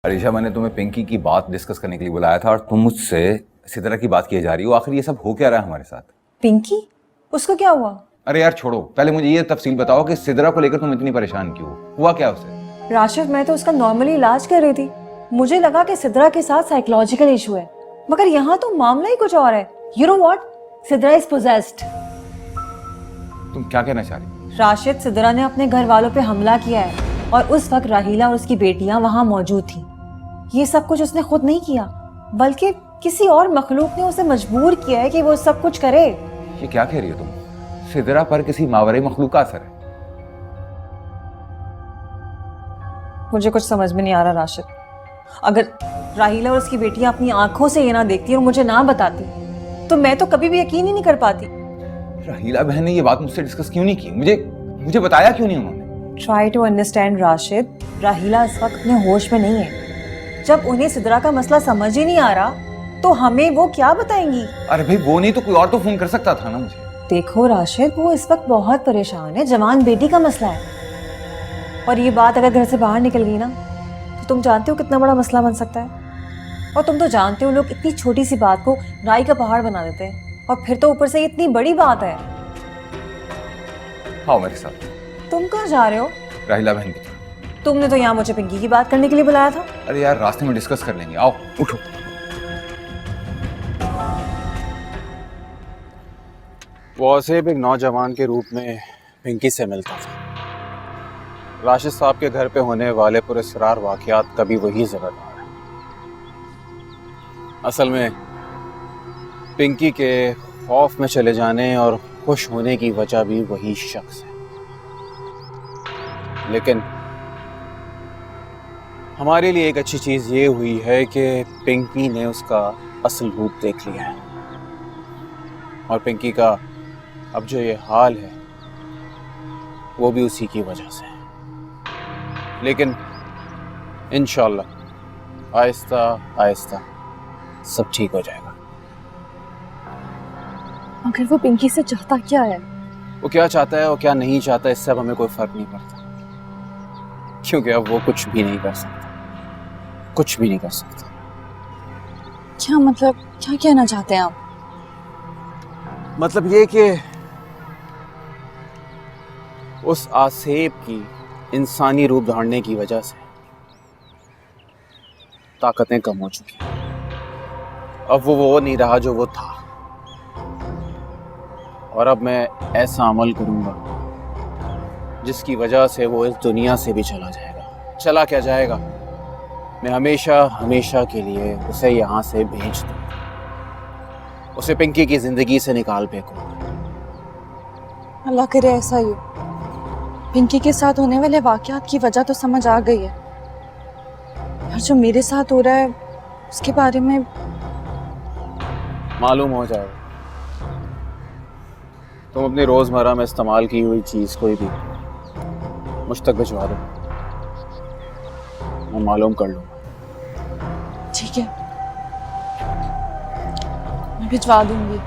अरीशा, मैंने तुम्हें पिंकी की बात डिस्कस करने के लिए बुलाया था और तुम मुझसे सिद्रा की बात किए जा रही हो। आखिर ये सब हो क्या रहा है हमारे साथ? पिंकी, उसको क्या हुआ? अरे यार छोड़ो, पहले मुझे ये तफसील बताओ कि सिद्रा को लेकर तुम इतनी परेशान क्यों हो? हुआ क्या उसे? राशिद, मैं तो उसका नॉर्मली इलाज कर रही थी। मुझे लगा कि सिद्रा के साथ साइकोलॉजिकल इशू है, मगर यहाँ तो मामला ही कुछ और है। You know what? Sidra is possessed. तुम क्या कहना चाह रही हो? राशिद, सिद्रा ने अपने घर वालों पे हमला किया है और उस वक्त राहीला और उसकी बेटियां वहां मौजूद थी। ये सब कुछ उसने खुद नहीं किया, बल्कि किसी और मखलूक ने उसे मजबूर किया है कि वो सब कुछ करे। ये क्या कह रही हो तुम? सिद्रा पर किसी मावरे मखलूक का असर है? मुझे कुछ समझ में नहीं आ रहा राशिद। अगर राहीला और उसकी बेटियां अपनी आंखों से ये ना देखती और मुझे ना बताती, तो मैं तो कभी भी यकीन ही नहीं कर पाती। राहीला बहन ने ये बात मुझसे डिस्कस क्यों नहीं की? मुझे बताया क्यों नहीं उन्होंने? ट्राई टू अंडरस्टैंड राशिद, राहीला इस वक्त अपने होश में नहीं है। जब उन्हें सिद्रा का मसला समझ ही नहीं आ रहा, तो हमें वो क्या बताएंगी? अरे भाई, वो नहीं तो कोई और तो फोन कर सकता था ना मुझे। देखो राशिद, वो इस वक्त बहुत परेशान है। जवान बेटी का मसला है, और ये बात अगर घर से बाहर निकल गई ना, तो तुम जानते हो कितना बड़ा मसला बन सकता है। और तुम तो जानते हो, लोग इतनी छोटी सी बात को राई का पहाड़ बना देते हैं, और फिर तो ऊपर से इतनी बड़ी बात है। आओ मेरे साथ। तुम कहाँ जा रहे हो? राहीला बहन की। तुमने तो यहाँ मुझे पिंकी की बात करने के लिए बुलाया था। अरे यार, रास्ते में डिस्कस कर लेंगे, आओ उठो। वॉसिफ एक नौजवान के रूप में पिंकी से मिलता था। राशिद साहब के घर पे होने वाले पुरस्कार वाक़यात कभी वही ज़िम्मेदार है। असल में पिंकी के खौफ में चले जाने और खुश होने की वजह भी वही शख्स है। लेकिन हमारे लिए एक अच्छी चीज़ ये हुई है कि पिंकी ने उसका असल रूप देख लिया है, और पिंकी का अब जो ये हाल है वो भी उसी की वजह से है। लेकिन इंशाअल्लाह आहिस्ता आहिस्ता सब ठीक हो जाएगा। मगर वो पिंकी से चाहता क्या है? वो क्या चाहता है और क्या नहीं चाहता, इससे अब हमें कोई फर्क नहीं पड़ता, क्योंकि अब वो कुछ भी नहीं कर सकता, कुछ भी नहीं कर सकता। क्या मतलब, क्या कहना चाहते हैं आप? मतलब ये कि उस आसेब की इंसानी रूप धारने की वजह से ताकतें कम हो चुकी हैं। अब वो नहीं रहा जो वो था, और अब मैं ऐसा अमल करूंगा जिसकी वजह से वो इस दुनिया से भी चला जाएगा। चला क्या जाएगा, मैं हमेशा हमेशा के लिए उसे यहाँ से भेज दूंगा, उसे पिंकी की जिंदगी से निकाल फेंकूंगा। अल्लाह करे ऐसा ही हो। पिंकी के साथ होने वाले वाकयात की वजह तो समझ आ गई है, और जो मेरे साथ हो रहा है उसके बारे में मालूम हो जाएगा। तुम अपनी रोजमर्रा में इस्तेमाल की हुई चीज कोई भी मुझ तक भिजवा दो, मैं मालूम कर लूंगा। ठीक है, मैं भिजवा दूंगी।